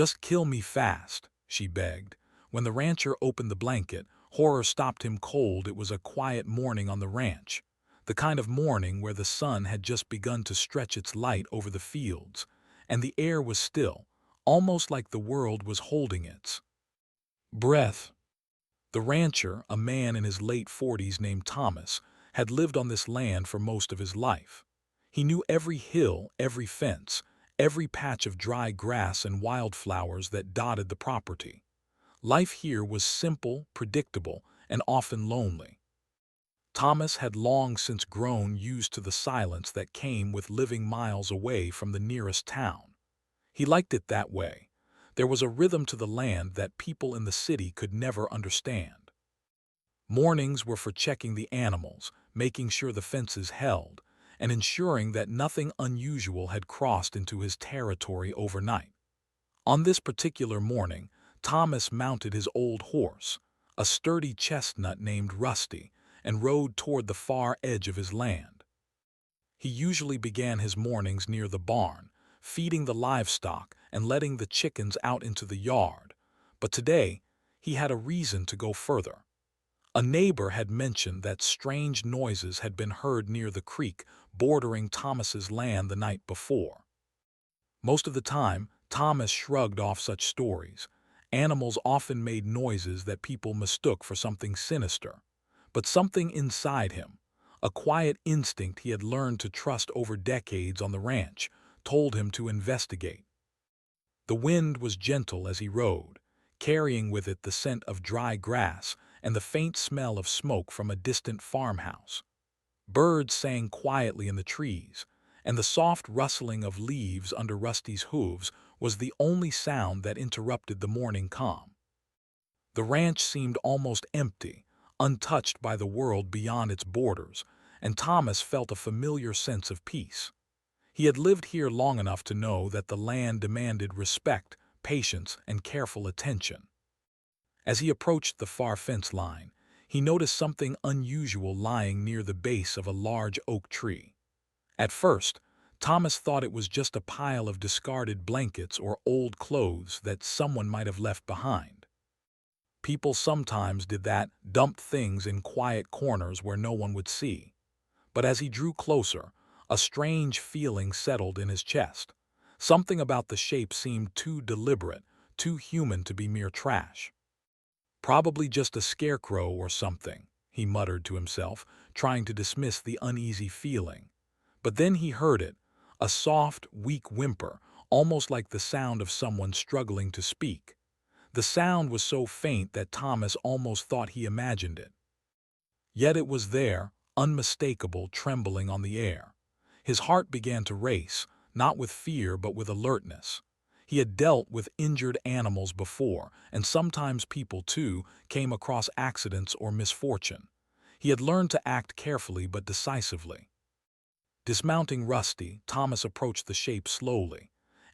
"Just kill me fast," she begged. When the rancher opened the blanket, horror stopped him cold. It was a quiet morning on the ranch, the kind of morning where the sun had just begun to stretch its light over the fields, and the air was still, almost like the world was holding its breath. The rancher, a man in his late 40s named Thomas, had lived on this land for most of his life. He knew every hill, every fence, every patch of dry grass and wildflowers that dotted the property. Life here was simple, predictable, and often lonely. Thomas had long since grown used to the silence that came with living miles away from the nearest town. He liked it that way. There was a rhythm to the land that people in the city could never understand. Mornings were for checking the animals, making sure the fences held, and ensuring that nothing unusual had crossed into his territory overnight. On this particular morning, Thomas mounted his old horse, a sturdy chestnut named Rusty, and rode toward the far edge of his land. He usually began his mornings near the barn, feeding the livestock and letting the chickens out into the yard, but today he had a reason to go further. A neighbor had mentioned that strange noises had been heard near the creek bordering Thomas's land the night before. Most of the time, Thomas shrugged off such stories. Animals often made noises that people mistook for something sinister, but something inside him, a quiet instinct he had learned to trust over decades on the ranch, told him to investigate. The wind was gentle as he rode, carrying with it the scent of dry grass and the faint smell of smoke from a distant farmhouse. Birds sang quietly in the trees, and the soft rustling of leaves under Rusty's hooves was the only sound that interrupted the morning calm. The ranch seemed almost empty, untouched by the world beyond its borders, and Thomas felt a familiar sense of peace. He had lived here long enough to know that the land demanded respect, patience, and careful attention. As he approached the far fence line, he noticed something unusual lying near the base of a large oak tree. At first, Thomas thought it was just a pile of discarded blankets or old clothes that someone might have left behind. People sometimes did that, dumped things in quiet corners where no one would see. But as he drew closer, a strange feeling settled in his chest. Something about the shape seemed too deliberate, too human to be mere trash. "Probably just a scarecrow or something," he muttered to himself, trying to dismiss the uneasy feeling. But then he heard it, a soft, weak whimper, almost like the sound of someone struggling to speak. The sound was so faint that Thomas almost thought he imagined it. Yet it was there, unmistakable, trembling on the air. His heart began to race, not with fear but with alertness. He had dealt with injured animals before, and sometimes people, too, came across accidents or misfortune. He had learned to act carefully but decisively. Dismounting Rusty, Thomas approached the shape slowly.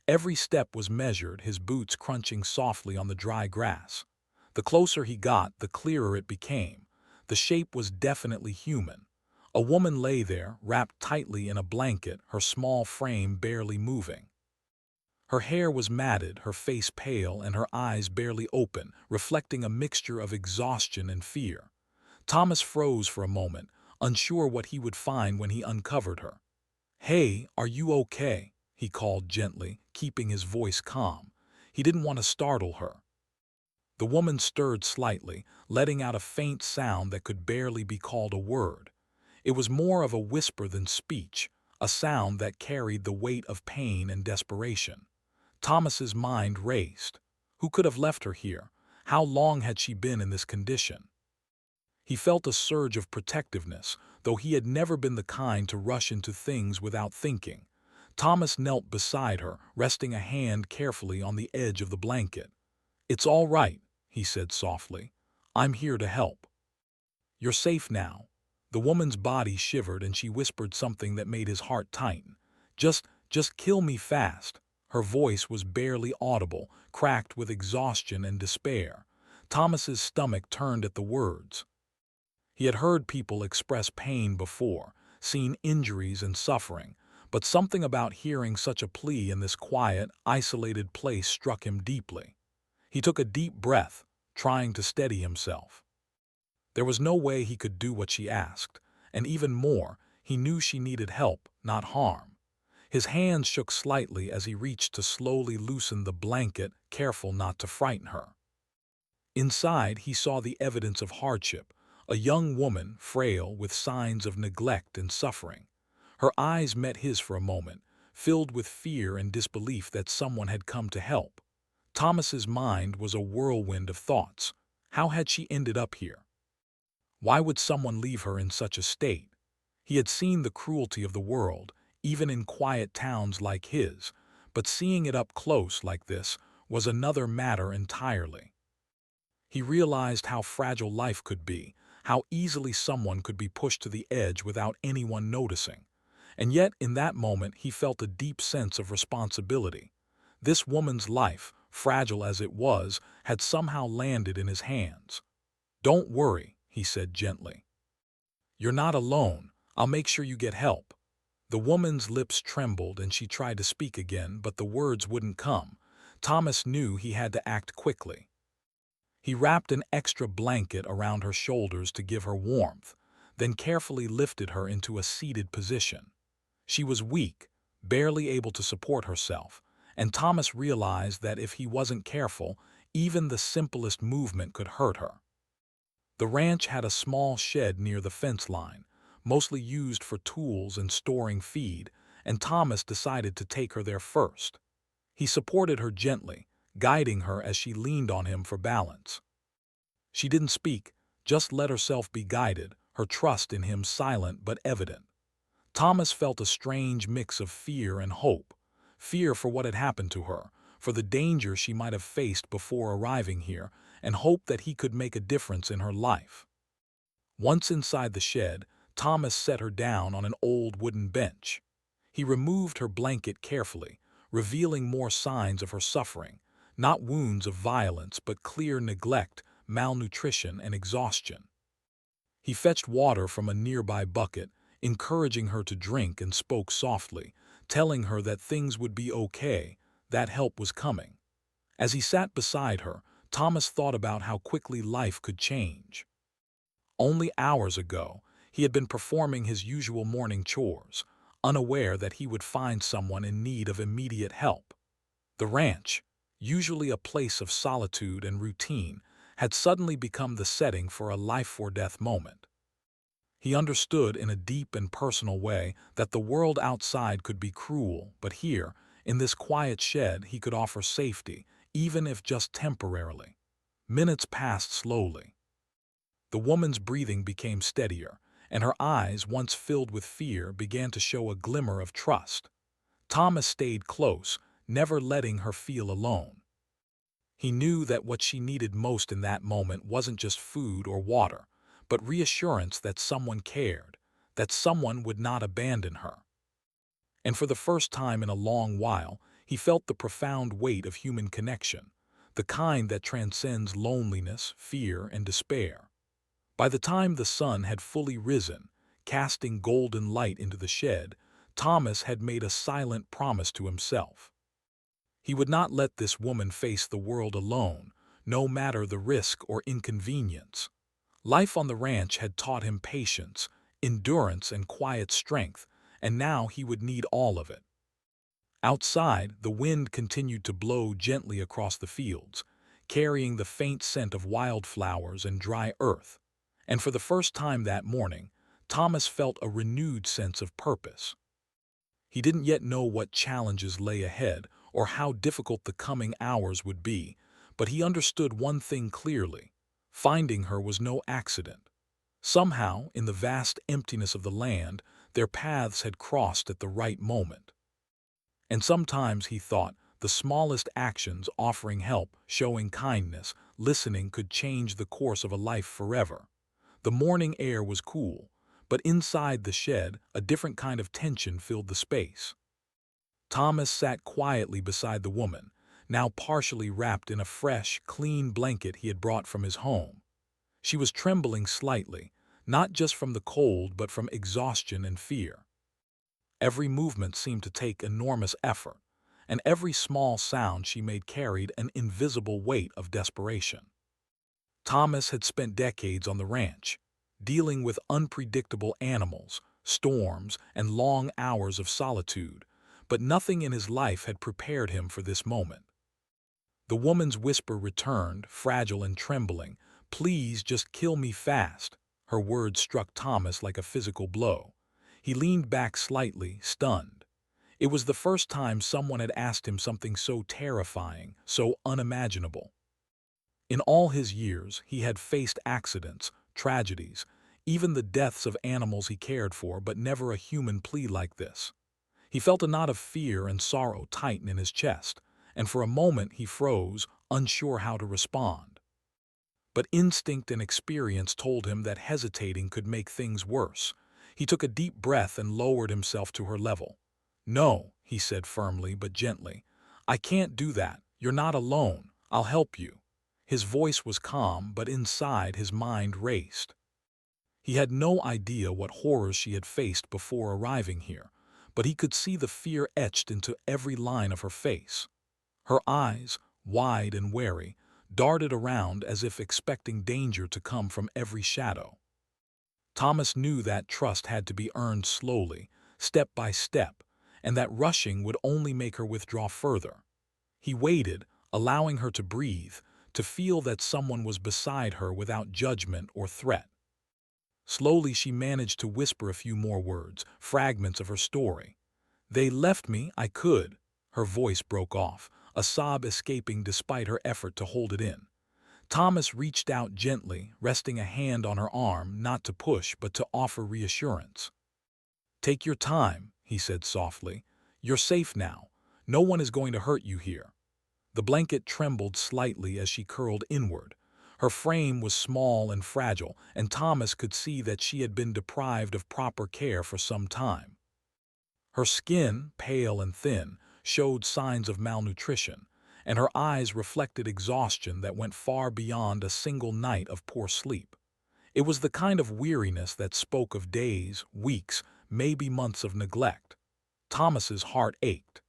Every step was measured, his boots crunching softly on the dry grass. The closer he got, the clearer it became. The shape was definitely human. A woman lay there, wrapped tightly in a blanket, her small frame barely moving. Her hair was matted, her face pale, and her eyes barely open, reflecting a mixture of exhaustion and fear. Thomas froze for a moment, unsure what he would find when he uncovered her. "Hey, are you okay?" he called gently, keeping his voice calm. He didn't want to startle her. The woman stirred slightly, letting out a faint sound that could barely be called a word. It was more of a whisper than speech, a sound that carried the weight of pain and desperation. Thomas's mind raced. Who could have left her here? How long had she been in this condition? He felt a surge of protectiveness, though he had never been the kind to rush into things without thinking. Thomas knelt beside her, resting a hand carefully on the edge of the blanket. "It's all right," he said softly. "I'm here to help. You're safe now." The woman's body shivered and she whispered something that made his heart tighten. Just kill me fast." Her voice was barely audible, cracked with exhaustion and despair. Thomas's stomach turned at the words. He had heard people express pain before, seen injuries and suffering, but something about hearing such a plea in this quiet, isolated place struck him deeply. He took a deep breath, trying to steady himself. There was no way he could do what she asked, and even more, he knew she needed help, not harm. His hands shook slightly as he reached to slowly loosen the blanket, careful not to frighten her. Inside, he saw the evidence of hardship, a young woman, frail, with signs of neglect and suffering. Her eyes met his for a moment, filled with fear and disbelief that someone had come to help. Thomas's mind was a whirlwind of thoughts. How had she ended up here? Why would someone leave her in such a state? He had seen the cruelty of the world, even in quiet towns like his, but seeing it up close like this was another matter entirely. He realized how fragile life could be, how easily someone could be pushed to the edge without anyone noticing. And yet, in that moment, he felt a deep sense of responsibility. This woman's life, fragile as it was, had somehow landed in his hands. "Don't worry," he said gently. "You're not alone. I'll make sure you get help." The woman's lips trembled and she tried to speak again, but the words wouldn't come. Thomas knew he had to act quickly. He wrapped an extra blanket around her shoulders to give her warmth, then carefully lifted her into a seated position. She was weak, barely able to support herself, and Thomas realized that if he wasn't careful, even the simplest movement could hurt her. The ranch had a small shed near the fence line, mostly used for tools and storing feed, and Thomas decided to take her there first. He supported her gently, guiding her as she leaned on him for balance. She didn't speak, just let herself be guided, her trust in him silent but evident. Thomas felt a strange mix of fear and hope. Fear for what had happened to her, for the danger she might have faced before arriving here, and hope that he could make a difference in her life. Once inside the shed, Thomas set her down on an old wooden bench. He removed her blanket carefully, revealing more signs of her suffering, not wounds of violence but clear neglect, malnutrition, and exhaustion. He fetched water from a nearby bucket, encouraging her to drink, and spoke softly, telling her that things would be okay, that help was coming. As he sat beside her, Thomas thought about how quickly life could change. Only hours ago, he had been performing his usual morning chores, unaware that he would find someone in need of immediate help. The ranch, usually a place of solitude and routine, had suddenly become the setting for a life-or-death moment. He understood in a deep and personal way that the world outside could be cruel, but here, in this quiet shed, he could offer safety, even if just temporarily. Minutes passed slowly. The woman's breathing became steadier, and her eyes, once filled with fear, began to show a glimmer of trust. Thomas stayed close, never letting her feel alone. He knew that what she needed most in that moment wasn't just food or water, but reassurance that someone cared, that someone would not abandon her. And for the first time in a long while, he felt the profound weight of human connection, the kind that transcends loneliness, fear, and despair. By the time the sun had fully risen, casting golden light into the shed, Thomas had made a silent promise to himself. He would not let this woman face the world alone, no matter the risk or inconvenience. Life on the ranch had taught him patience, endurance, and quiet strength, and now he would need all of it. Outside, the wind continued to blow gently across the fields, carrying the faint scent of wildflowers and dry earth. And for the first time that morning, Thomas felt a renewed sense of purpose. He didn't yet know what challenges lay ahead or how difficult the coming hours would be, but he understood one thing clearly: finding her was no accident. Somehow, in the vast emptiness of the land, their paths had crossed at the right moment. And sometimes, he thought, the smallest actions, offering help, showing kindness, listening, could change the course of a life forever. The morning air was cool, but inside the shed, a different kind of tension filled the space. Thomas sat quietly beside the woman, now partially wrapped in a fresh, clean blanket he had brought from his home. She was trembling slightly, not just from the cold but from exhaustion and fear. Every movement seemed to take enormous effort, and every small sound she made carried an invisible weight of desperation. Thomas had spent decades on the ranch, dealing with unpredictable animals, storms, and long hours of solitude, but nothing in his life had prepared him for this moment. The woman's whisper returned, fragile and trembling. "Please just kill me fast." Her words struck Thomas like a physical blow. He leaned back slightly, stunned. It was the first time someone had asked him something so terrifying, so unimaginable. In all his years, he had faced accidents, tragedies, even the deaths of animals he cared for, but never a human plea like this. He felt a knot of fear and sorrow tighten in his chest, and for a moment he froze, unsure how to respond. But instinct and experience told him that hesitating could make things worse. He took a deep breath and lowered himself to her level. "No," he said firmly but gently. "I can't do that. You're not alone. I'll help you." His voice was calm, but inside his mind raced. He had no idea what horrors she had faced before arriving here, but he could see the fear etched into every line of her face. Her eyes, wide and wary, darted around as if expecting danger to come from every shadow. Thomas knew that trust had to be earned slowly, step by step, and that rushing would only make her withdraw further. He waited, allowing her to breathe, to feel that someone was beside her without judgment or threat. Slowly she managed to whisper a few more words, fragments of her story. "They left me, I could." Her voice broke off, a sob escaping despite her effort to hold it in. Thomas reached out gently, resting a hand on her arm, not to push but to offer reassurance. "Take your time," he said softly. "You're safe now. No one is going to hurt you here." The blanket trembled slightly as she curled inward. Her frame was small and fragile, and Thomas could see that she had been deprived of proper care for some time. Her skin, pale and thin, showed signs of malnutrition, and her eyes reflected exhaustion that went far beyond a single night of poor sleep. It was the kind of weariness that spoke of days, weeks, maybe months of neglect. Thomas's heart ached.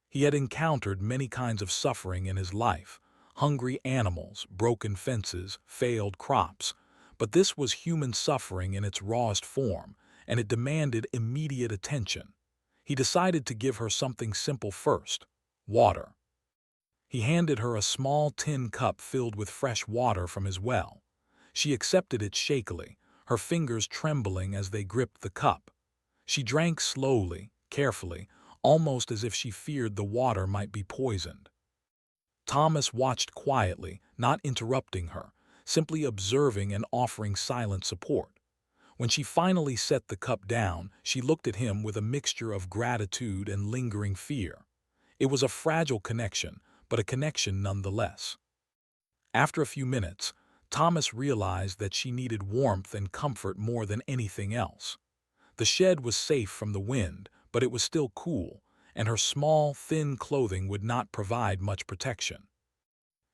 He had encountered many kinds of suffering in his life: hungry animals, broken fences, failed crops. But this was human suffering in its rawest form, and it demanded immediate attention. He decided to give her something simple first: water. He handed her a small tin cup filled with fresh water from his well. She accepted it shakily, her fingers trembling as they gripped the cup. She drank slowly, carefully, almost as if she feared the water might be poisoned. Thomas watched quietly, not interrupting her, simply observing and offering silent support. When she finally set the cup down, she looked at him with a mixture of gratitude and lingering fear. It was a fragile connection, but a connection nonetheless. After a few minutes, Thomas realized that she needed warmth and comfort more than anything else. The shed was safe from the wind, but it was still cool, and her small, thin clothing would not provide much protection.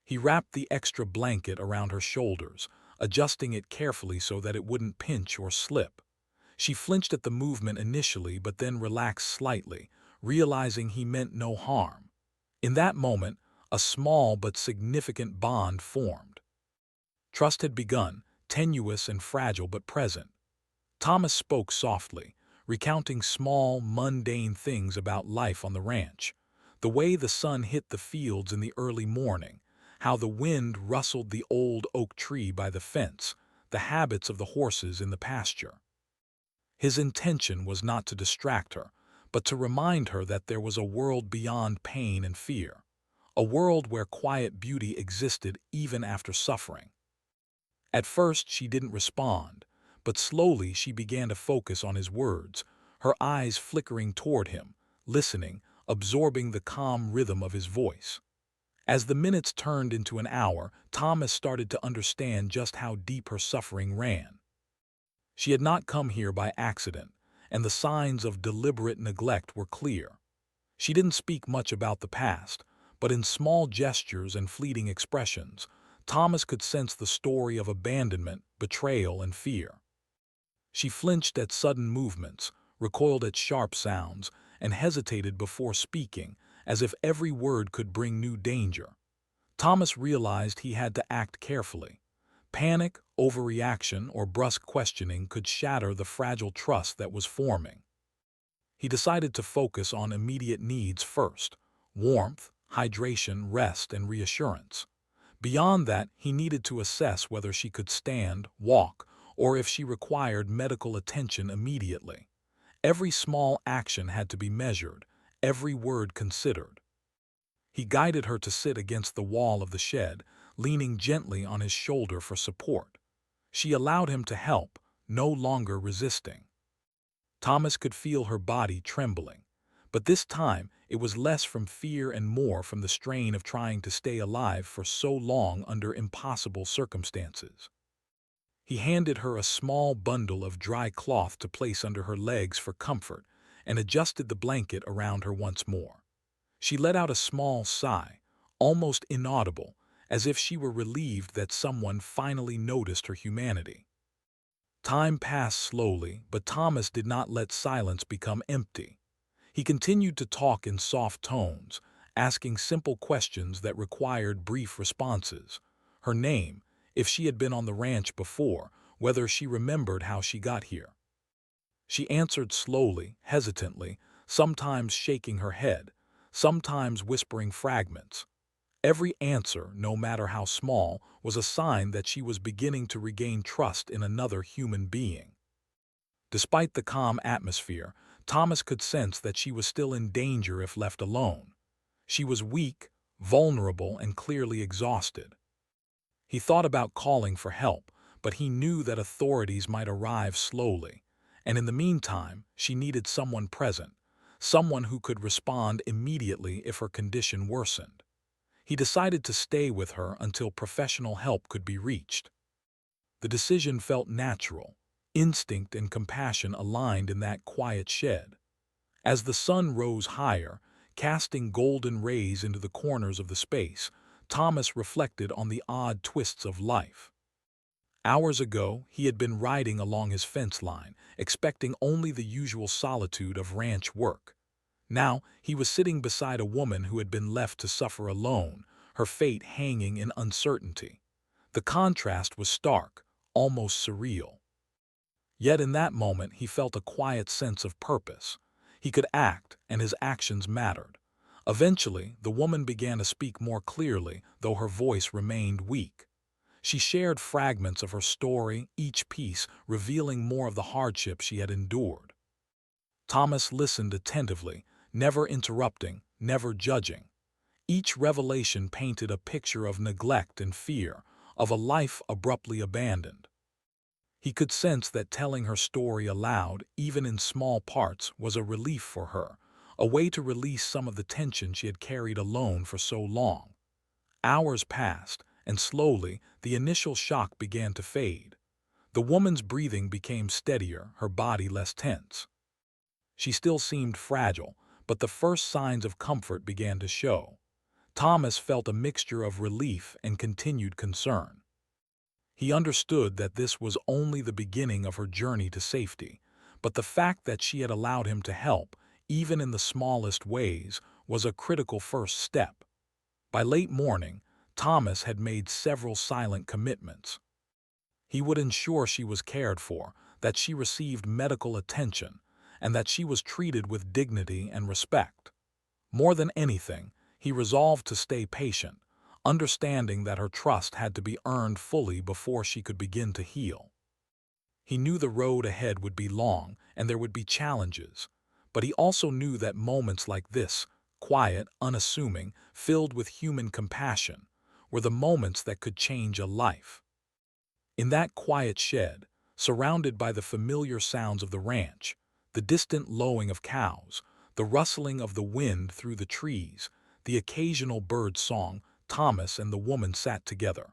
He wrapped the extra blanket around her shoulders, adjusting it carefully so that it wouldn't pinch or slip. She flinched at the movement initially, but then relaxed slightly, realizing he meant no harm. In that moment, a small but significant bond formed. Trust had begun, tenuous and fragile but present. Thomas spoke softly, recounting small, mundane things about life on the ranch: the way the sun hit the fields in the early morning, how the wind rustled the old oak tree by the fence, the habits of the horses in the pasture. His intention was not to distract her, but to remind her that there was a world beyond pain and fear, a world where quiet beauty existed even after suffering. At first she didn't respond, but slowly she began to focus on his words, her eyes flickering toward him, listening, absorbing the calm rhythm of his voice. As the minutes turned into an hour, Thomas started to understand just how deep her suffering ran. She had not come here by accident, and the signs of deliberate neglect were clear. She didn't speak much about the past, but in small gestures and fleeting expressions, Thomas could sense the story of abandonment, betrayal, and fear. She flinched at sudden movements, recoiled at sharp sounds, and hesitated before speaking, as if every word could bring new danger. Thomas realized he had to act carefully. Panic, overreaction, or brusque questioning could shatter the fragile trust that was forming. He decided to focus on immediate needs first: warmth, hydration, rest, and reassurance. Beyond that, he needed to assess whether she could stand, walk, or if she required medical attention immediately. Every small action had to be measured, every word considered. He guided her to sit against the wall of the shed, leaning gently on his shoulder for support. She allowed him to help, no longer resisting. Thomas could feel her body trembling, but this time it was less from fear and more from the strain of trying to stay alive for so long under impossible circumstances. He handed her a small bundle of dry cloth to place under her legs for comfort and adjusted the blanket around her once more. She let out a small sigh, almost inaudible, as if she were relieved that someone finally noticed her humanity. Time passed slowly, but Thomas did not let silence become empty. He continued to talk in soft tones, asking simple questions that required brief responses. Her name, if she had been on the ranch before, whether she remembered how she got here. She answered slowly, hesitantly, sometimes shaking her head, sometimes whispering fragments. Every answer, no matter how small, was a sign that she was beginning to regain trust in another human being. Despite the calm atmosphere, Thomas could sense that she was still in danger if left alone. She was weak, vulnerable, and clearly exhausted. He thought about calling for help, but he knew that authorities might arrive slowly, and in the meantime, she needed someone present, someone who could respond immediately if her condition worsened. He decided to stay with her until professional help could be reached. The decision felt natural. Instinct and compassion aligned in that quiet shed. As the sun rose higher, casting golden rays into the corners of the space, Thomas reflected on the odd twists of life. Hours ago, he had been riding along his fence line, expecting only the usual solitude of ranch work. Now, he was sitting beside a woman who had been left to suffer alone, her fate hanging in uncertainty. The contrast was stark, almost surreal. Yet in that moment he felt a quiet sense of purpose. He could act, and his actions mattered. Eventually, the woman began to speak more clearly, though her voice remained weak. She shared fragments of her story, each piece revealing more of the hardship she had endured. Thomas listened attentively, never interrupting, never judging. Each revelation painted a picture of neglect and fear, of a life abruptly abandoned. He could sense that telling her story aloud, even in small parts, was a relief for her, a way to release some of the tension she had carried alone for so long. Hours passed, and slowly, the initial shock began to fade. The woman's breathing became steadier, her body less tense. She still seemed fragile, but the first signs of comfort began to show. Thomas felt a mixture of relief and continued concern. He understood that this was only the beginning of her journey to safety, but the fact that she had allowed him to help, even in the smallest ways, was a critical first step. By late morning, Thomas had made several silent commitments. He would ensure she was cared for, that she received medical attention, and that she was treated with dignity and respect. More than anything, he resolved to stay patient, understanding that her trust had to be earned fully before she could begin to heal. He knew the road ahead would be long and there would be challenges, but he also knew that moments like this, quiet, unassuming, filled with human compassion, were the moments that could change a life. In that quiet shed, surrounded by the familiar sounds of the ranch, the distant lowing of cows, the rustling of the wind through the trees, the occasional bird song, Thomas and the woman sat together.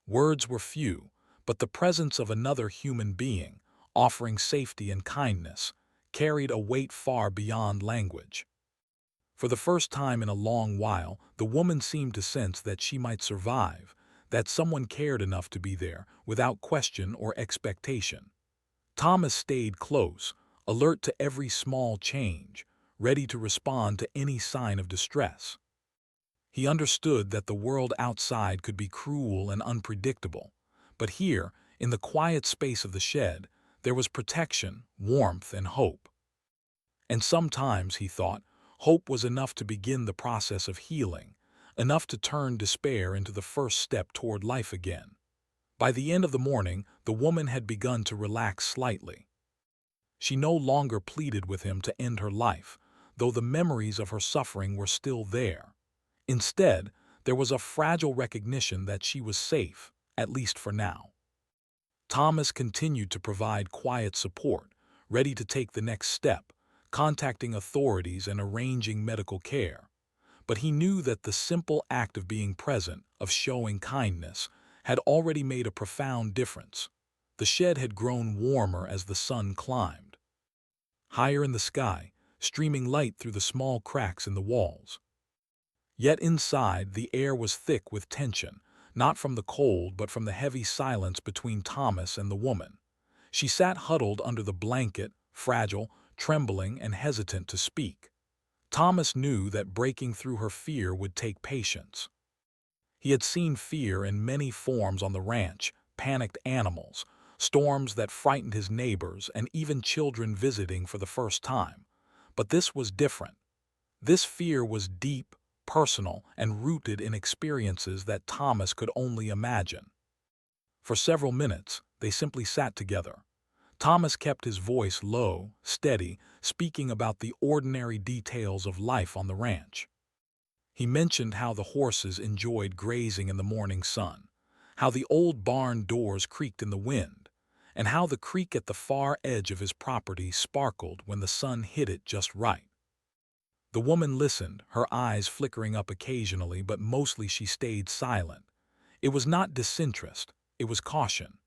Words were few, but the presence of another human being, offering safety and kindness, carried a weight far beyond language. For the first time in a long while, the woman seemed to sense that she might survive, that someone cared enough to be there, without question or expectation. Thomas stayed close, alert to every small change, ready to respond to any sign of distress. He understood that the world outside could be cruel and unpredictable, but here, in the quiet space of the shed, there was protection, warmth, and hope. And sometimes, he thought, hope was enough to begin the process of healing, enough to turn despair into the first step toward life again. By the end of the morning, the woman had begun to relax slightly. She no longer pleaded with him to end her life, though the memories of her suffering were still there. Instead, there was a fragile recognition that she was safe, at least for now. Thomas continued to provide quiet support, ready to take the next step, contacting authorities and arranging medical care. But he knew that the simple act of being present, of showing kindness, had already made a profound difference. The shed had grown warmer as the sun climbed. Higher in the sky, streaming light through the small cracks in the walls. Yet inside, the air was thick with tension, not from the cold but from the heavy silence between Thomas and the woman. She sat huddled under the blanket, fragile, trembling, and hesitant to speak. Thomas knew that breaking through her fear would take patience. He had seen fear in many forms on the ranch, panicked animals, storms that frightened his neighbors, and even children visiting for the first time. But this was different. This fear was deep, personal, and rooted in experiences that Thomas could only imagine. For several minutes, they simply sat together. Thomas kept his voice low, steady, speaking about the ordinary details of life on the ranch. He mentioned how the horses enjoyed grazing in the morning sun, how the old barn doors creaked in the wind, and how the creek at the far edge of his property sparkled when the sun hit it just right. The woman listened, her eyes flickering up occasionally, but mostly she stayed silent. It was not disinterest, it was caution.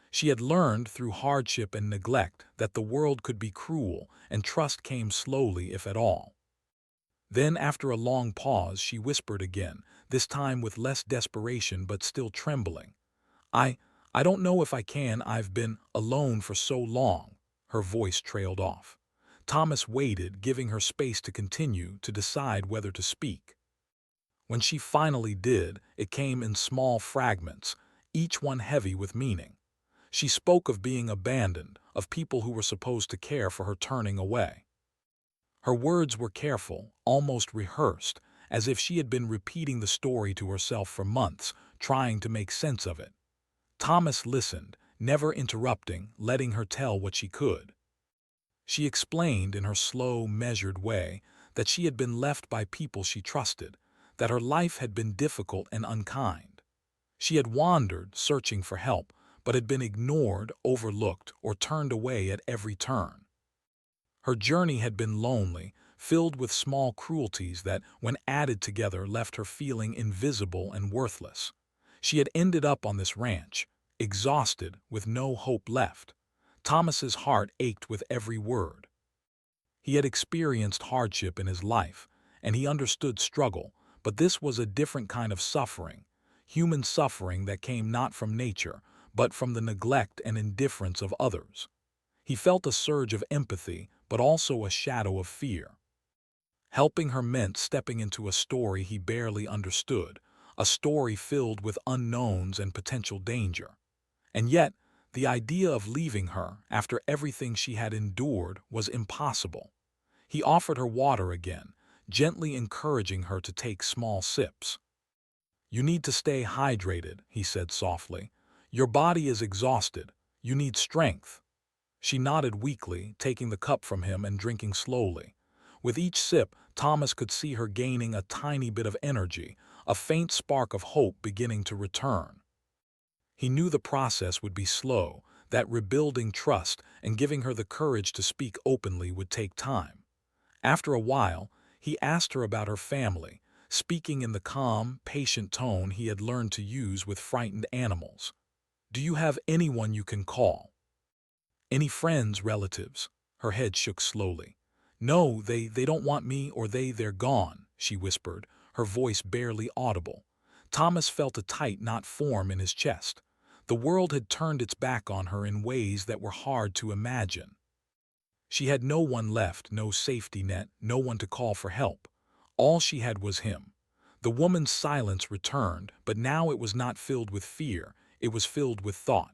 She had learned through hardship and neglect that the world could be cruel, and trust came slowly, if at all. Then, after a long pause, she whispered again, this time with less desperation but still trembling. I don't know if I can. I've been alone for so long." Her voice trailed off. Thomas waited, giving her space to continue, to decide whether to speak. When she finally did, it came in small fragments, each one heavy with meaning. She spoke of being abandoned, of people who were supposed to care for her turning away. Her words were careful, almost rehearsed, as if she had been repeating the story to herself for months, trying to make sense of it. Thomas listened, never interrupting, letting her tell what she could. She explained in her slow, measured way that she had been left by people she trusted, that her life had been difficult and unkind. She had wandered, searching for help, but had been ignored, overlooked, or turned away at every turn. Her journey had been lonely, filled with small cruelties that, when added together, left her feeling invisible and worthless. She had ended up on this ranch, exhausted, with no hope left. Thomas's heart ached with every word. He had experienced hardship in his life, and he understood struggle, but this was a different kind of suffering, human suffering that came not from nature, but from the neglect and indifference of others. He felt a surge of empathy, but also a shadow of fear. Helping her meant stepping into a story he barely understood, a story filled with unknowns and potential danger. And yet, the idea of leaving her, after everything she had endured, was impossible. He offered her water again, gently encouraging her to take small sips. "You need to stay hydrated," he said softly. "Your body is exhausted. You need strength." She nodded weakly, taking the cup from him and drinking slowly. With each sip, Thomas could see her gaining a tiny bit of energy, a faint spark of hope beginning to return. He knew the process would be slow, that rebuilding trust and giving her the courage to speak openly would take time. After a while, he asked her about her family, speaking in the calm, patient tone he had learned to use with frightened animals. "Do you have anyone you can call? Any friends, relatives?" Her head shook slowly. "No, they don't want me, or they're gone," she whispered, her voice barely audible. Thomas felt a tight knot form in his chest. The world had turned its back on her in ways that were hard to imagine. She had no one left, no safety net, no one to call for help. All she had was him. The woman's silence returned, but now it was not filled with fear, it was filled with thought.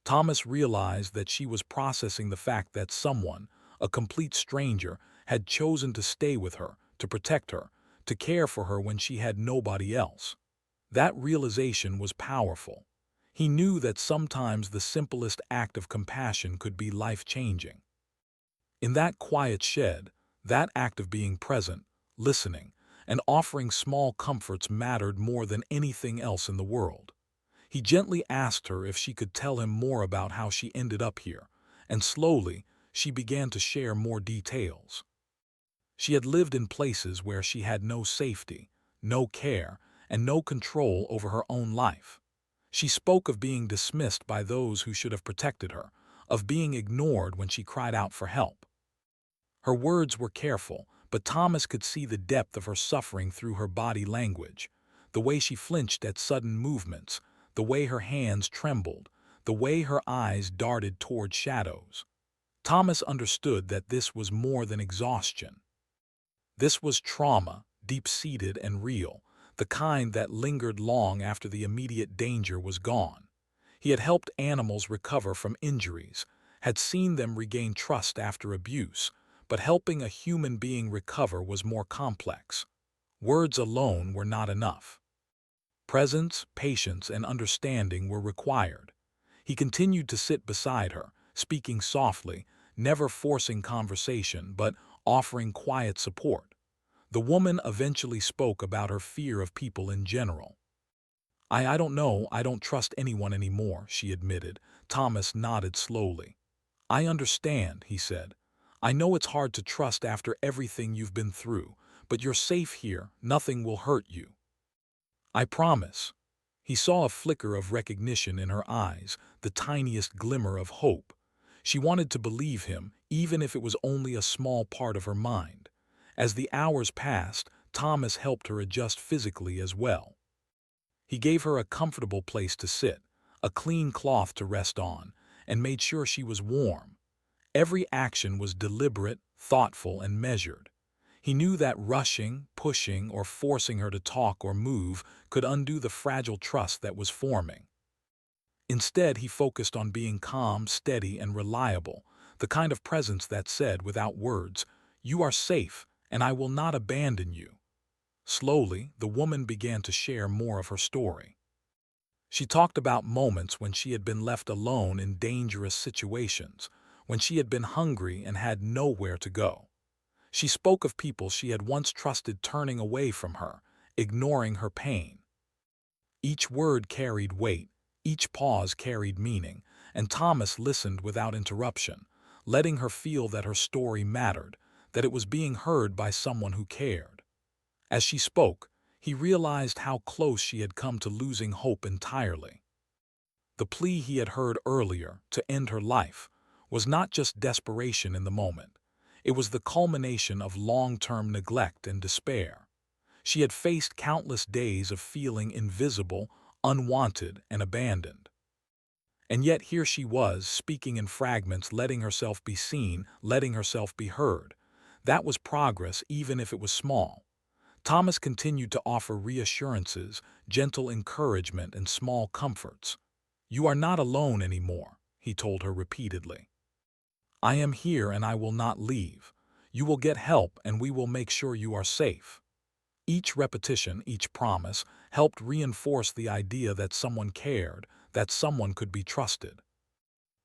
Thomas realized that she was processing the fact that someone, a complete stranger, had chosen to stay with her, to protect her, to care for her when she had nobody else. That realization was powerful. He knew that sometimes the simplest act of compassion could be life-changing. In that quiet shed, that act of being present, listening, and offering small comforts mattered more than anything else in the world. He gently asked her if she could tell him more about how she ended up here, and slowly, she began to share more details. She had lived in places where she had no safety, no care, and no control over her own life. She spoke of being dismissed by those who should have protected her, of being ignored when she cried out for help. Her words were careful, but Thomas could see the depth of her suffering through her body language, the way she flinched at sudden movements, the way her hands trembled, the way her eyes darted toward shadows. Thomas understood that this was more than exhaustion. This was trauma, deep-seated and real, the kind that lingered long after the immediate danger was gone. He had helped animals recover from injuries, had seen them regain trust after abuse, but helping a human being recover was more complex. Words alone were not enough. Presence, patience, and understanding were required. He continued to sit beside her, speaking softly, never forcing conversation, but offering quiet support. The woman eventually spoke about her fear of people in general. I don't know, I don't trust anyone anymore, she admitted. Thomas nodded slowly. I understand, he said. I know it's hard to trust after everything you've been through, but you're safe here, nothing will hurt you. I promise. He saw a flicker of recognition in her eyes, the tiniest glimmer of hope. She wanted to believe him, even if it was only a small part of her mind. As the hours passed, Thomas helped her adjust physically as well. He gave her a comfortable place to sit, a clean cloth to rest on, and made sure she was warm. Every action was deliberate, thoughtful, and measured. He knew that rushing, pushing, or forcing her to talk or move could undo the fragile trust that was forming. Instead, he focused on being calm, steady, and reliable, the kind of presence that said, without words, "You are safe, and I will not abandon you." Slowly, the woman began to share more of her story. She talked about moments when she had been left alone in dangerous situations, when she had been hungry and had nowhere to go. She spoke of people she had once trusted turning away from her, ignoring her pain. Each word carried weight, each pause carried meaning, and Thomas listened without interruption, letting her feel that her story mattered, that it was being heard by someone who cared. As she spoke, he realized how close she had come to losing hope entirely. The plea he had heard earlier, to end her life, was not just desperation in the moment. It was the culmination of long-term neglect and despair. She had faced countless days of feeling invisible, unwanted, and abandoned. And yet here she was, speaking in fragments, letting herself be seen, letting herself be heard. That was progress, even if it was small. Thomas continued to offer reassurances, gentle encouragement, and small comforts. "You are not alone anymore," he told her repeatedly. "I am here and I will not leave. You will get help and we will make sure you are safe." Each repetition, each promise, helped reinforce the idea that someone cared, that someone could be trusted.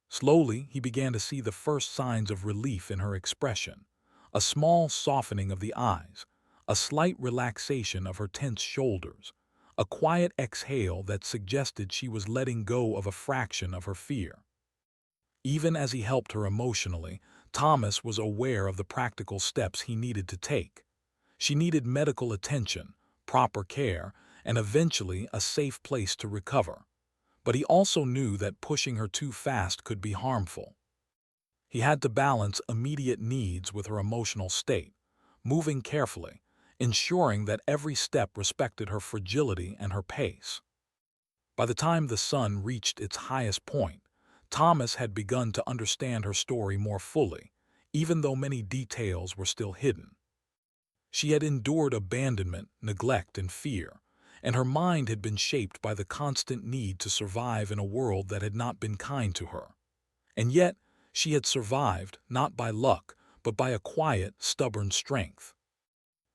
Slowly, he began to see the first signs of relief in her expression. A small softening of the eyes, a slight relaxation of her tense shoulders, a quiet exhale that suggested she was letting go of a fraction of her fear. Even as he helped her emotionally, Thomas was aware of the practical steps he needed to take. She needed medical attention, proper care, and eventually a safe place to recover. But he also knew that pushing her too fast could be harmful. He had to balance immediate needs with her emotional state, moving carefully, ensuring that every step respected her fragility and her pace. By the time the sun reached its highest point, Thomas had begun to understand her story more fully. even though many details were still hidden. She had endured abandonment, neglect, and fear, and her mind had been shaped by the constant need to survive in a world that had not been kind to her. And yet, she had survived, not by luck, but by a quiet, stubborn strength.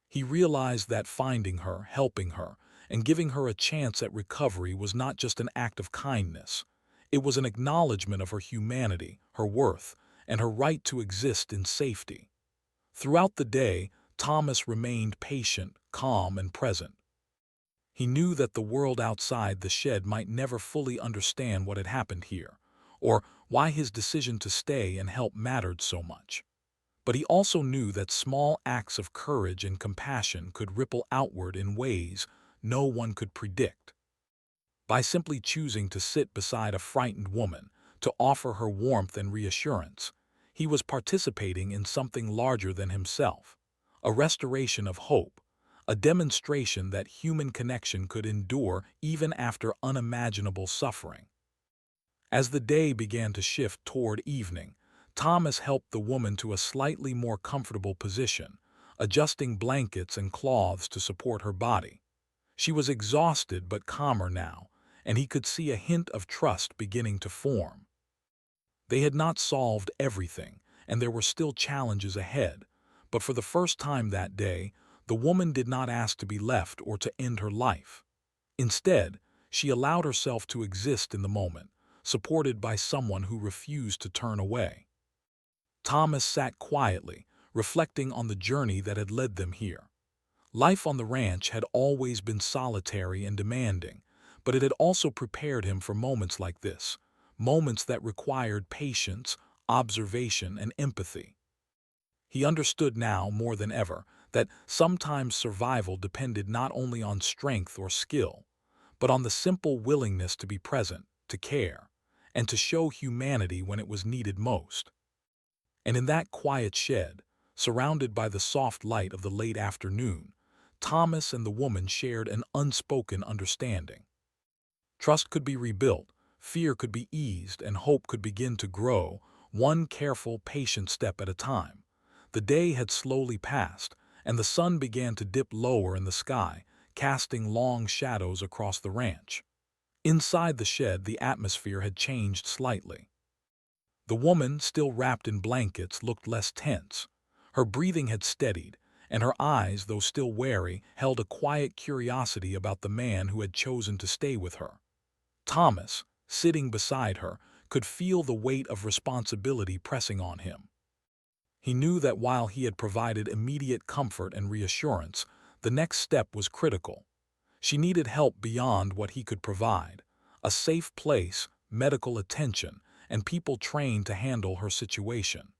He realized that finding her, helping her, and giving her a chance at recovery was not just an act of kindness. It was an acknowledgement of her humanity, her worth, and her right to exist in safety. Throughout the day, Thomas remained patient, calm, and present. He knew that the world outside the shed might never fully understand what had happened here, or why his decision to stay and help mattered so much. But he also knew that small acts of courage and compassion could ripple outward in ways no one could predict. By simply choosing to sit beside a frightened woman, to offer her warmth and reassurance, he was participating in something larger than himself, a restoration of hope, a demonstration that human connection could endure even after unimaginable suffering. As the day began to shift toward evening, Thomas helped the woman to a slightly more comfortable position, adjusting blankets and cloths to support her body. She was exhausted but calmer now, and he could see a hint of trust beginning to form. They had not solved everything, and there were still challenges ahead, but for the first time that day, the woman did not ask to be left or to end her life. Instead, she allowed herself to exist in the moment, supported by someone who refused to turn away. Thomas sat quietly, reflecting on the journey that had led them here. Life on the ranch had always been solitary and demanding, but it had also prepared him for moments like this, moments that required patience, observation, and empathy. He understood now more than ever that sometimes survival depended not only on strength or skill, but on the simple willingness to be present, to care, and to show humanity when it was needed most. And in that quiet shed, surrounded by the soft light of the late afternoon, Thomas and the woman shared an unspoken understanding. Trust could be rebuilt, fear could be eased, and hope could begin to grow, one careful, patient step at a time. The day had slowly passed, and the sun began to dip lower in the sky, casting long shadows across the ranch. Inside the shed, the atmosphere had changed slightly. The woman, still wrapped in blankets, looked less tense. Her breathing had steadied, and her eyes, though still wary, held a quiet curiosity about the man who had chosen to stay with her. Thomas, sitting beside her, could feel the weight of responsibility pressing on him. He knew that while he had provided immediate comfort and reassurance, the next step was critical. She needed help beyond what he could provide, a safe place, medical attention, and people trained to handle her situation.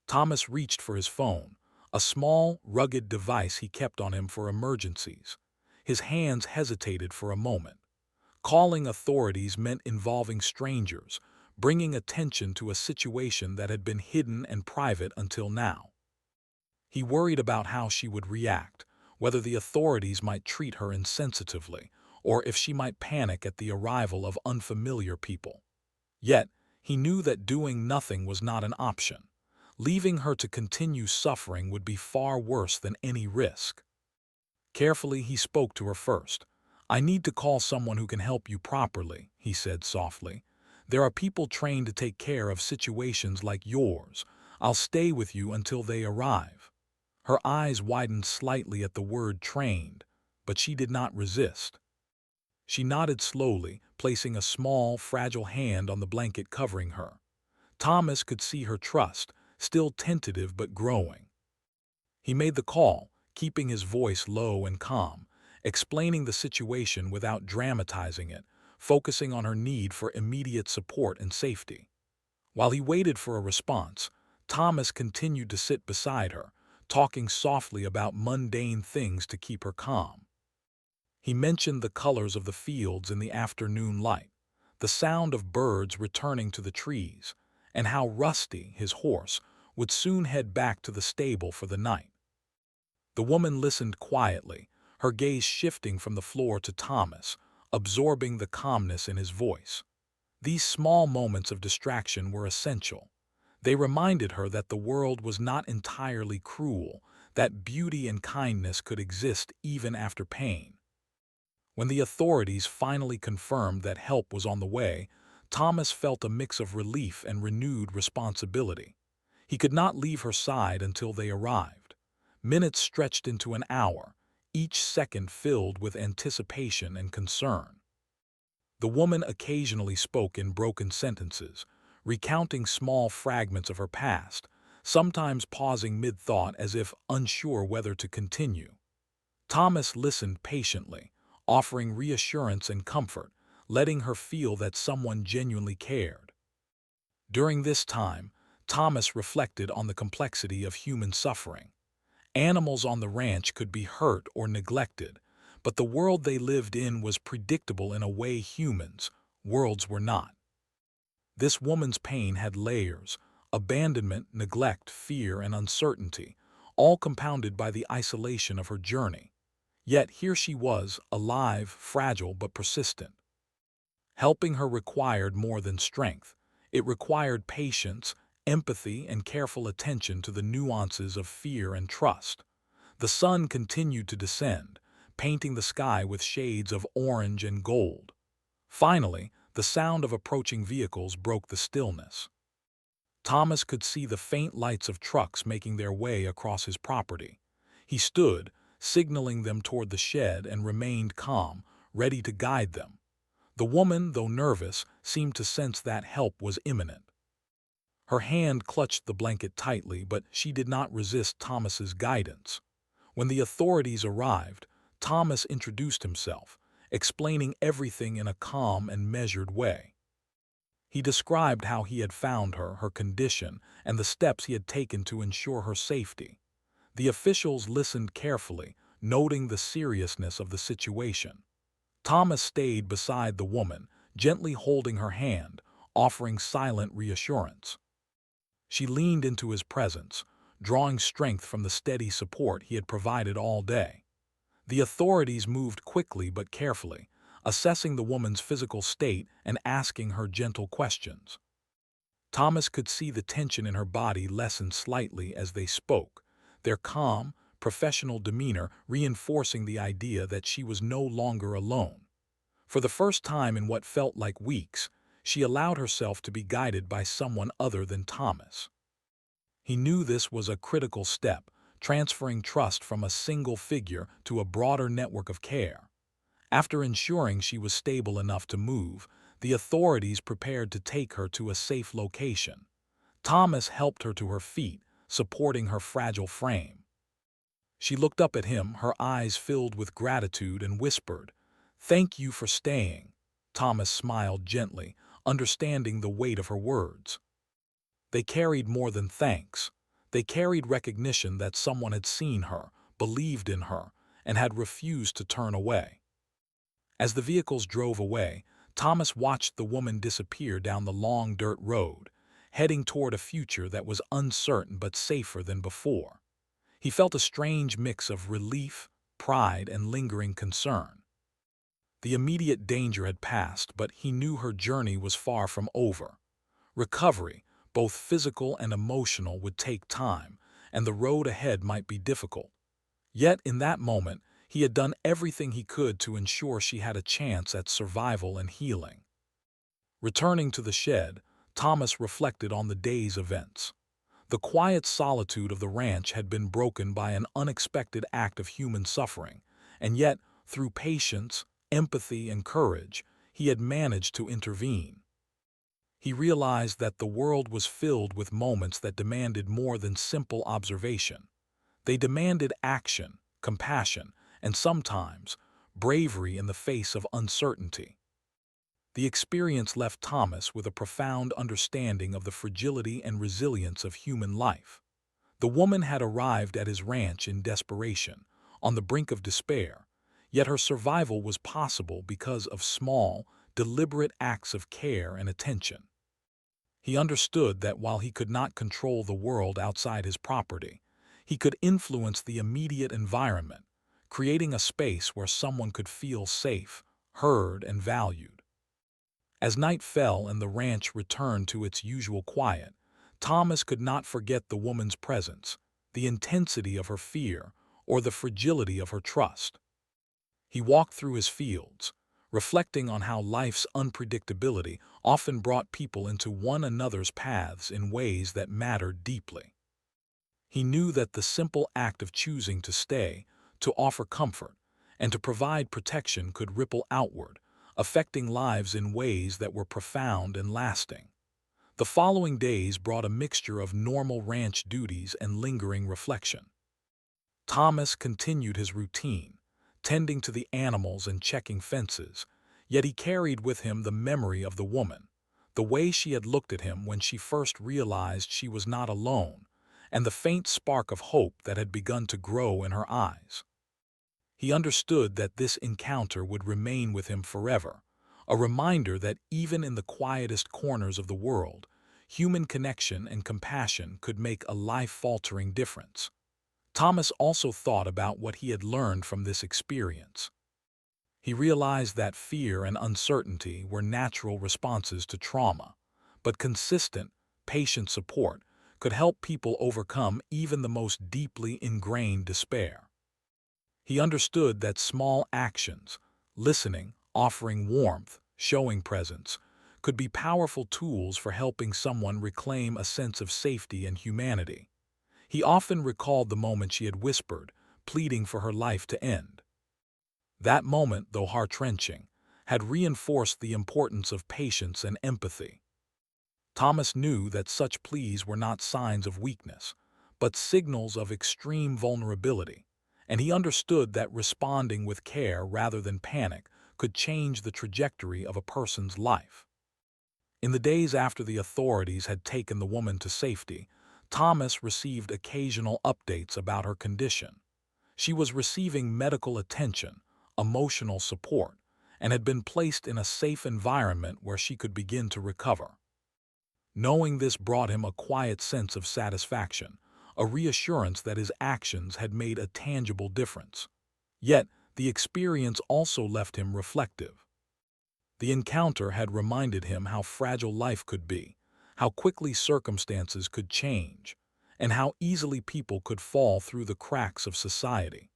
Thomas reached for his phone, a small, rugged device he kept on him for emergencies. His hands hesitated for a moment. Calling authorities meant involving strangers, bringing attention to a situation that had been hidden and private until now. He worried about how she would react, whether the authorities might treat her insensitively, or if she might panic at the arrival of unfamiliar people. Yet, he knew that doing nothing was not an option. Leaving her to continue suffering would be far worse than any risk. Carefully, he spoke to her first. "I need to call someone who can help you properly," he said softly. "There are people trained to take care of situations like yours. I'll stay with you until they arrive." Her eyes widened slightly at the word trained, but she did not resist. She nodded slowly, placing a small, fragile hand on the blanket covering her. Thomas could see her trust, still tentative but growing. He made the call, keeping his voice low and calm, explaining the situation without dramatizing it, focusing on her need for immediate support and safety. While he waited for a response, Thomas continued to sit beside her, talking softly about mundane things to keep her calm. He mentioned the colors of the fields in the afternoon light, the sound of birds returning to the trees, and how Rusty, his horse, would soon head back to the stable for the night. The woman listened quietly, her gaze shifting from the floor to Thomas, absorbing the calmness in his voice. These small moments of distraction were essential. They reminded her that the world was not entirely cruel, that beauty and kindness could exist even after pain. When the authorities finally confirmed that help was on the way, Thomas felt a mix of relief and renewed responsibility. He could not leave her side until they arrived. Minutes stretched into an hour, each second filled with anticipation and concern. The woman occasionally spoke in broken sentences, recounting small fragments of her past, sometimes pausing mid-thought as if unsure whether to continue. Thomas listened patiently, offering reassurance and comfort, letting her feel that someone genuinely cared. During this time, Thomas reflected on the complexity of human suffering. Animals on the ranch could be hurt or neglected, but the world they lived in was predictable in a way humans' worlds were not. This woman's pain had layers: abandonment, neglect, fear, and uncertainty, all compounded by the isolation of her journey. Yet here she was, alive, fragile, but persistent. Helping her required more than strength. It required patience, empathy, and careful attention to the nuances of fear and trust. The sun continued to descend, painting the sky with shades of orange and gold. Finally, the sound of approaching vehicles broke the stillness. Thomas could see the faint lights of trucks making their way across his property. He stood, signaling them toward the shed, and remained calm, ready to guide them. The woman, though nervous, seemed to sense that help was imminent. Her hand clutched the blanket tightly, but she did not resist Thomas's guidance. When the authorities arrived, Thomas introduced himself, explaining everything in a calm and measured way. He described how he had found her, her condition, and the steps he had taken to ensure her safety. The officials listened carefully, noting the seriousness of the situation. Thomas stayed beside the woman, gently holding her hand, offering silent reassurance. She leaned into his presence, drawing strength from the steady support he had provided all day. The authorities moved quickly but carefully, assessing the woman's physical state and asking her gentle questions. Thomas could see the tension in her body lessen slightly as they spoke, their calm, professional demeanor reinforcing the idea that she was no longer alone. For the first time in what felt like weeks, she allowed herself to be guided by someone other than Thomas. He knew this was a critical step, transferring trust from a single figure to a broader network of care. After ensuring she was stable enough to move, the authorities prepared to take her to a safe location. Thomas helped her to her feet, supporting her fragile frame. She looked up at him, her eyes filled with gratitude, and whispered, "Thank you for staying." Thomas smiled gently, understanding the weight of her words. They carried more than thanks. They carried recognition that someone had seen her, believed in her, and had refused to turn away. As the vehicles drove away, Thomas watched the woman disappear down the long dirt road, heading toward a future that was uncertain but safer than before. He felt a strange mix of relief, pride, and lingering concern. The immediate danger had passed, but he knew her journey was far from over. Recovery, both physical and emotional, would take time, and the road ahead might be difficult. Yet in that moment, he had done everything he could to ensure she had a chance at survival and healing. Returning to the shed, Thomas reflected on the day's events. The quiet solitude of the ranch had been broken by an unexpected act of human suffering, and yet, through patience, empathy, and courage, he had managed to intervene. He realized that the world was filled with moments that demanded more than simple observation. They demanded action, compassion, and sometimes bravery in the face of uncertainty. The experience left Thomas with a profound understanding of the fragility and resilience of human life. The woman had arrived at his ranch in desperation, on the brink of despair, yet her survival was possible because of small, deliberate acts of care and attention. He understood that while he could not control the world outside his property, he could influence the immediate environment, creating a space where someone could feel safe, heard, and valued. As night fell and the ranch returned to its usual quiet, Thomas could not forget the woman's presence, the intensity of her fear, or the fragility of her trust. He walked through his fields, reflecting on how life's unpredictability often brought people into one another's paths in ways that mattered deeply. He knew that the simple act of choosing to stay, to offer comfort, and to provide protection could ripple outward, affecting lives in ways that were profound and lasting. The following days brought a mixture of normal ranch duties and lingering reflection. Thomas continued his routine, tending to the animals and checking fences, yet he carried with him the memory of the woman, the way she had looked at him when she first realized she was not alone, and the faint spark of hope that had begun to grow in her eyes. He understood that this encounter would remain with him forever, a reminder that even in the quietest corners of the world, human connection and compassion could make a life-altering difference. Thomas also thought about what he had learned from this experience. He realized that fear and uncertainty were natural responses to trauma, but consistent, patient support could help people overcome even the most deeply ingrained despair. He understood that small actions, listening, offering warmth, showing presence, could be powerful tools for helping someone reclaim a sense of safety and humanity. He often recalled the moment she had whispered, pleading for her life to end. That moment, though heart-wrenching, had reinforced the importance of patience and empathy. Thomas knew that such pleas were not signs of weakness, but signals of extreme vulnerability, and he understood that responding with care rather than panic could change the trajectory of a person's life. In the days after the authorities had taken the woman to safety, Thomas received occasional updates about her condition. She was receiving medical attention, emotional support, and had been placed in a safe environment where she could begin to recover. Knowing this brought him a quiet sense of satisfaction, a reassurance that his actions had made a tangible difference. Yet, the experience also left him reflective. The encounter had reminded him how fragile life could be, how quickly circumstances could change, and how easily people could fall through the cracks of society.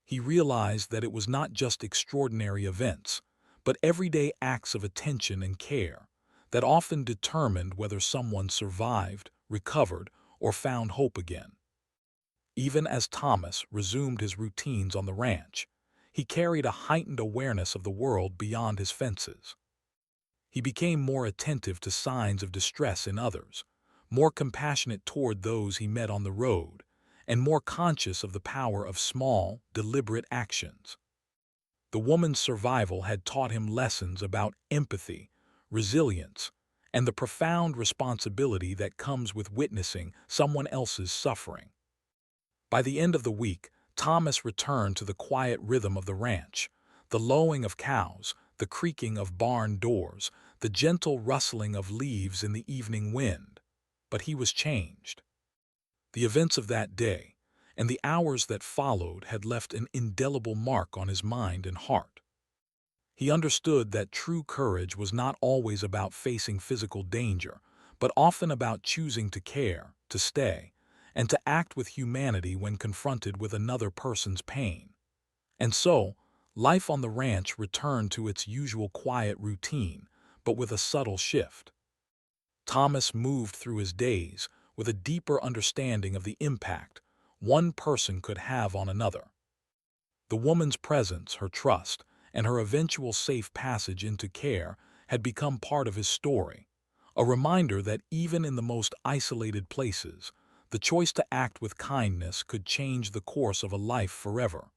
He realized that it was not just extraordinary events, but everyday acts of attention and care that often determined whether someone survived, recovered, or found hope again. Even as Thomas resumed his routines on the ranch, he carried a heightened awareness of the world beyond his fences. He became more attentive to signs of distress in others, more compassionate toward those he met on the road, and more conscious of the power of small, deliberate actions. The woman's survival had taught him lessons about empathy, resilience, and the profound responsibility that comes with witnessing someone else's suffering. By the end of the week, Thomas returned to the quiet rhythm of the ranch, the lowing of cows, the creaking of barn doors, the gentle rustling of leaves in the evening wind. But he was changed. The events of that day and the hours that followed had left an indelible mark on his mind and heart. He understood that true courage was not always about facing physical danger, but often about choosing to care, to stay, and to act with humanity when confronted with another person's pain. And so, life on the ranch returned to its usual quiet routine, but with a subtle shift. Thomas moved through his days with a deeper understanding of the impact one person could have on another. The woman's presence, her trust, and her eventual safe passage into care had become part of his story, a reminder that even in the most isolated places, the choice to act with kindness could change the course of a life forever.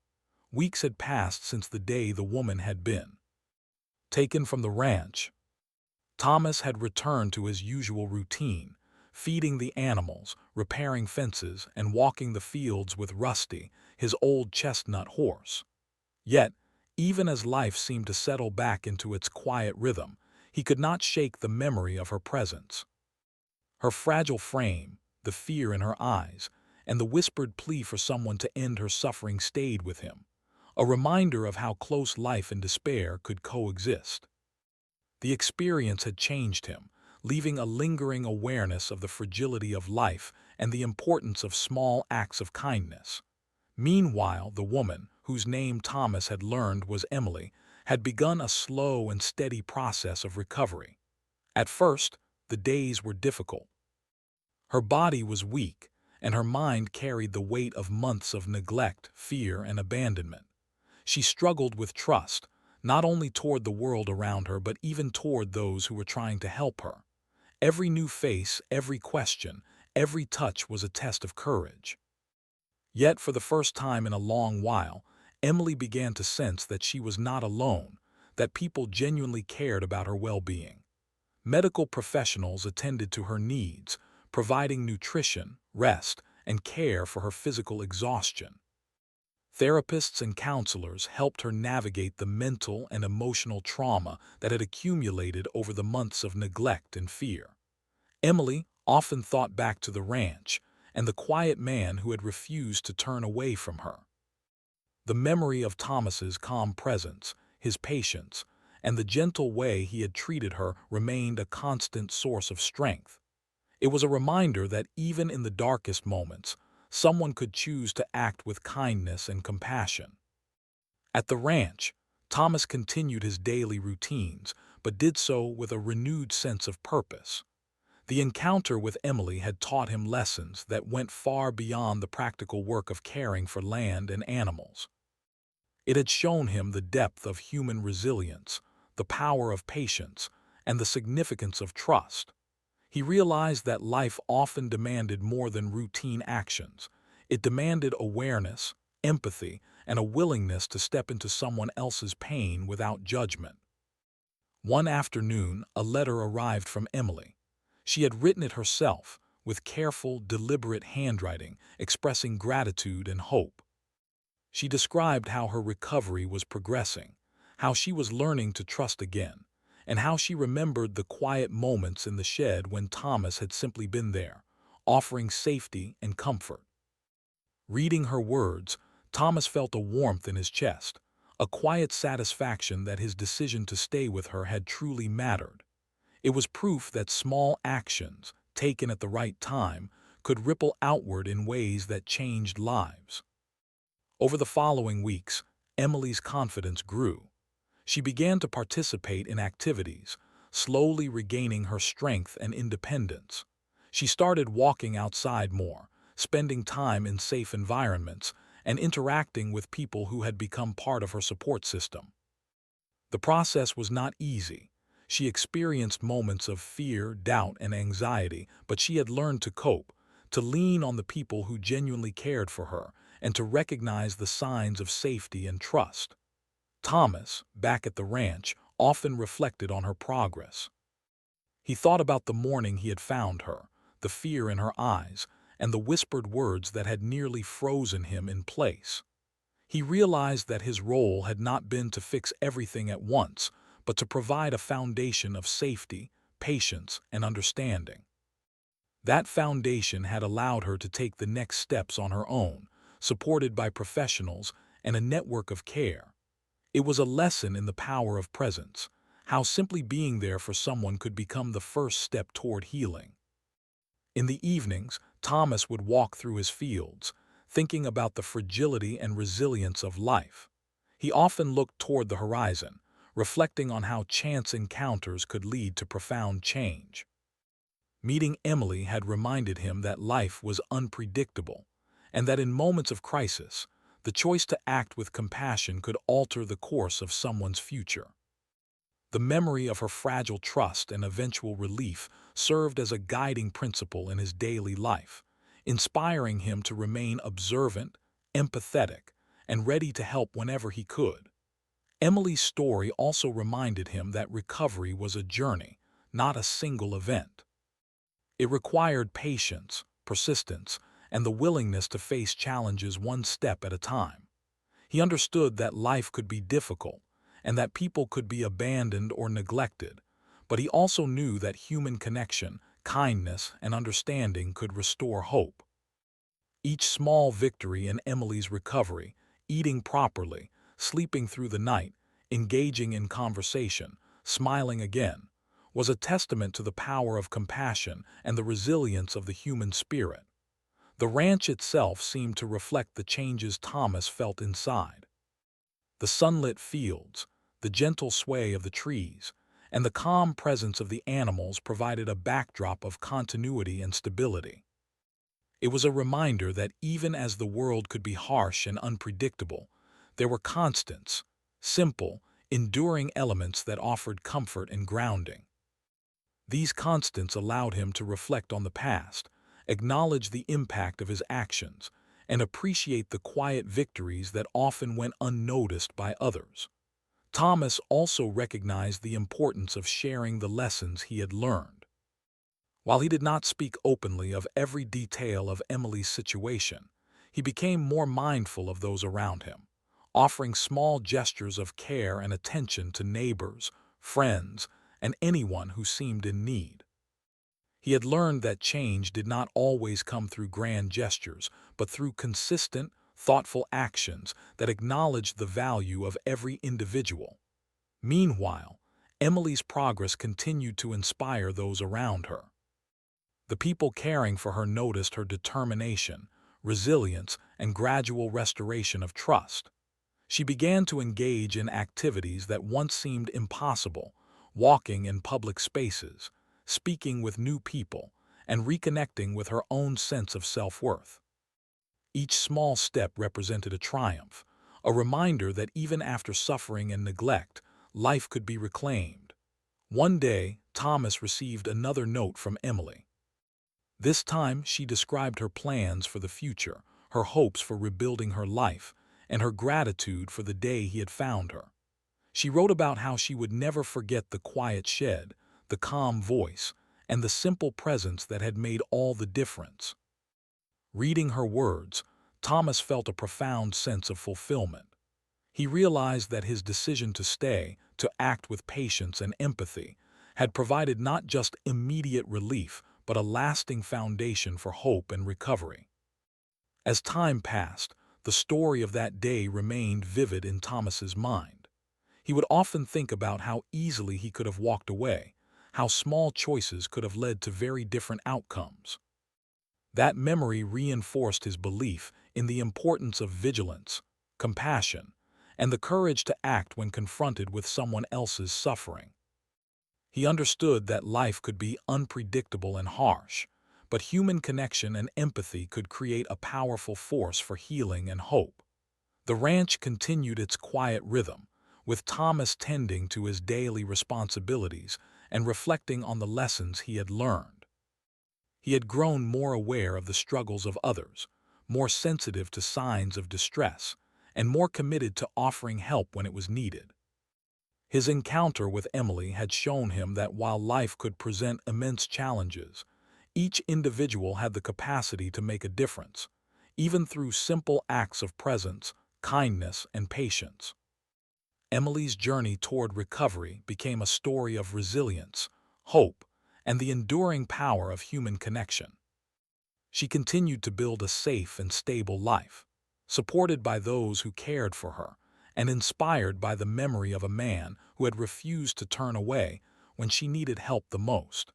Weeks had passed since the day the woman had been taken from the ranch. Thomas had returned to his usual routine, feeding the animals, repairing fences, and walking the fields with Rusty, his old chestnut horse. Yet, even as life seemed to settle back into its quiet rhythm, he could not shake the memory of her presence. Her fragile frame, the fear in her eyes, and the whispered plea for someone to end her suffering stayed with him, a reminder of how close life and despair could coexist. The experience had changed him, leaving a lingering awareness of the fragility of life and the importance of small acts of kindness. Meanwhile, the woman, whose name Thomas had learned was Emily, had begun a slow and steady process of recovery. At first, the days were difficult. Her body was weak, and her mind carried the weight of months of neglect, fear, and abandonment. She struggled with trust, not only toward the world around her but even toward those who were trying to help her. Every new face, every question, every touch was a test of courage. Yet, for the first time in a long while, Emily began to sense that she was not alone, that people genuinely cared about her well-being. Medical professionals attended to her needs, providing nutrition, rest, and care for her physical exhaustion. Therapists and counselors helped her navigate the mental and emotional trauma that had accumulated over the months of neglect and fear. Emily often thought back to the ranch and the quiet man who had refused to turn away from her. The memory of Thomas's calm presence, his patience, and the gentle way he had treated her remained a constant source of strength. It was a reminder that even in the darkest moments, someone could choose to act with kindness and compassion. At the ranch, Thomas continued his daily routines, but did so with a renewed sense of purpose. The encounter with Emily had taught him lessons that went far beyond the practical work of caring for land and animals. It had shown him the depth of human resilience, the power of patience, and the significance of trust. He realized that life often demanded more than routine actions. It demanded awareness, empathy, and a willingness to step into someone else's pain without judgment. One afternoon, a letter arrived from Emily. She had written it herself, with careful, deliberate handwriting, expressing gratitude and hope. She described how her recovery was progressing, how she was learning to trust again, and how she remembered the quiet moments in the shed when Thomas had simply been there, offering safety and comfort. Reading her words, Thomas felt a warmth in his chest, a quiet satisfaction that his decision to stay with her had truly mattered. It was proof that small actions, taken at the right time, could ripple outward in ways that changed lives. Over the following weeks, Emily's confidence grew. She began to participate in activities, slowly regaining her strength and independence. She started walking outside more, spending time in safe environments, and interacting with people who had become part of her support system. The process was not easy. She experienced moments of fear, doubt, and anxiety, but she had learned to cope, to lean on the people who genuinely cared for her, and to recognize the signs of safety and trust. Thomas, back at the ranch, often reflected on her progress. He thought about the morning he had found her, the fear in her eyes, and the whispered words that had nearly frozen him in place. He realized that his role had not been to fix everything at once, but to provide a foundation of safety, patience, and understanding. That foundation had allowed her to take the next steps on her own, supported by professionals and a network of care. It was a lesson in the power of presence, how simply being there for someone could become the first step toward healing. In the evenings, Thomas would walk through his fields, thinking about the fragility and resilience of life. He often looked toward the horizon, reflecting on how chance encounters could lead to profound change. Meeting Emily had reminded him that life was unpredictable, and that in moments of crisis, the choice to act with compassion could alter the course of someone's future. The memory of her fragile trust and eventual relief served as a guiding principle in his daily life, inspiring him to remain observant, empathetic, and ready to help whenever he could. Emily's story also reminded him that recovery was a journey, not a single event. It required patience, persistence, and the willingness to face challenges one step at a time. He understood that life could be difficult and that people could be abandoned or neglected, but he also knew that human connection, kindness, and understanding could restore hope. Each small victory in Emily's recovery, eating properly, sleeping through the night, engaging in conversation, smiling again, was a testament to the power of compassion and the resilience of the human spirit. The ranch itself seemed to reflect the changes Thomas felt inside. The sunlit fields, the gentle sway of the trees, and the calm presence of the animals provided a backdrop of continuity and stability. It was a reminder that even as the world could be harsh and unpredictable, there were constants, simple, enduring elements that offered comfort and grounding. These constants allowed him to reflect on the past, acknowledge the impact of his actions, and appreciate the quiet victories that often went unnoticed by others. Thomas also recognized the importance of sharing the lessons he had learned. While he did not speak openly of every detail of Emily's situation, he became more mindful of those around him, offering small gestures of care and attention to neighbors, friends, and anyone who seemed in need. He had learned that change did not always come through grand gestures, but through consistent, thoughtful actions that acknowledged the value of every individual. Meanwhile, Emily's progress continued to inspire those around her. The people caring for her noticed her determination, resilience, and gradual restoration of trust. She began to engage in activities that once seemed impossible, walking in public spaces, speaking with new people, and reconnecting with her own sense of self-worth. Each small step represented a triumph, a reminder that even after suffering and neglect, life could be reclaimed. One day, Thomas received another note from Emily. This time, she described her plans for the future, her hopes for rebuilding her life, and her gratitude for the day he had found her. She wrote about how she would never forget the quiet shed, the calm voice, and the simple presence that had made all the difference. Reading her words, Thomas felt a profound sense of fulfillment. He realized that his decision to stay, to act with patience and empathy, had provided not just immediate relief, but a lasting foundation for hope and recovery. As time passed, the story of that day remained vivid in Thomas's mind. He would often think about how easily he could have walked away, how small choices could have led to very different outcomes. That memory reinforced his belief in the importance of vigilance, compassion, and the courage to act when confronted with someone else's suffering. He understood that life could be unpredictable and harsh, but human connection and empathy could create a powerful force for healing and hope. The ranch continued its quiet rhythm, with Thomas tending to his daily responsibilities and reflecting on the lessons he had learned. He had grown more aware of the struggles of others, more sensitive to signs of distress, and more committed to offering help when it was needed. His encounter with Emily had shown him that while life could present immense challenges, each individual had the capacity to make a difference, even through simple acts of presence, kindness, and patience. Emily's journey toward recovery became a story of resilience, hope, and the enduring power of human connection. She continued to build a safe and stable life, supported by those who cared for her, and inspired by the memory of a man who had refused to turn away when she needed help the most.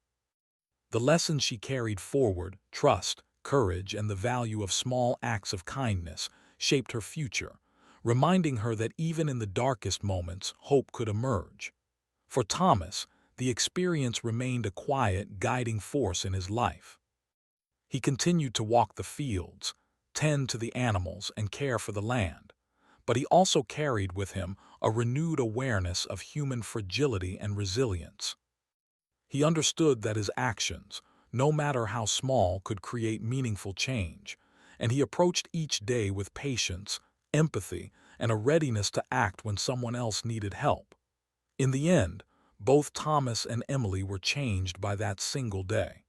The lessons she carried forward, trust, courage, and the value of small acts of kindness, shaped her future, reminding her that even in the darkest moments, hope could emerge. For Thomas, the experience remained a quiet, guiding force in his life. He continued to walk the fields, tend to the animals, and care for the land, but he also carried with him a renewed awareness of human fragility and resilience. He understood that his actions, no matter how small, could create meaningful change, and he approached each day with patience, empathy, and a readiness to act when someone else needed help. In the end, both Thomas and Emily were changed by that single day.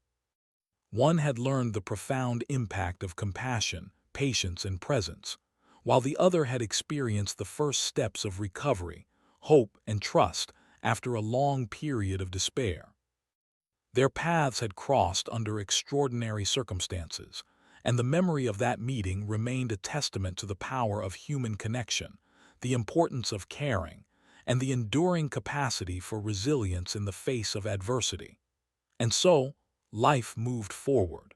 One had learned the profound impact of compassion, patience, and presence, while the other had experienced the first steps of recovery, hope, and trust after a long period of despair. Their paths had crossed under extraordinary circumstances, and the memory of that meeting remained a testament to the power of human connection, the importance of caring, and the enduring capacity for resilience in the face of adversity. And so, life moved forward.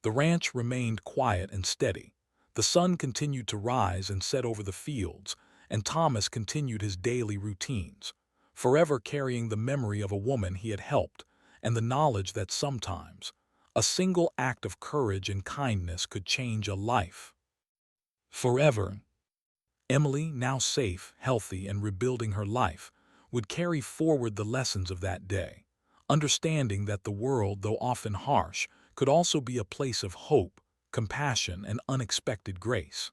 The ranch remained quiet and steady. The sun continued to rise and set over the fields, and Thomas continued his daily routines, forever carrying the memory of a woman he had helped and the knowledge that sometimes a single act of courage and kindness could change a life. Forever, Emily, now safe, healthy, and rebuilding her life, would carry forward the lessons of that day, understanding that the world, though often harsh, could also be a place of hope, compassion, and unexpected grace.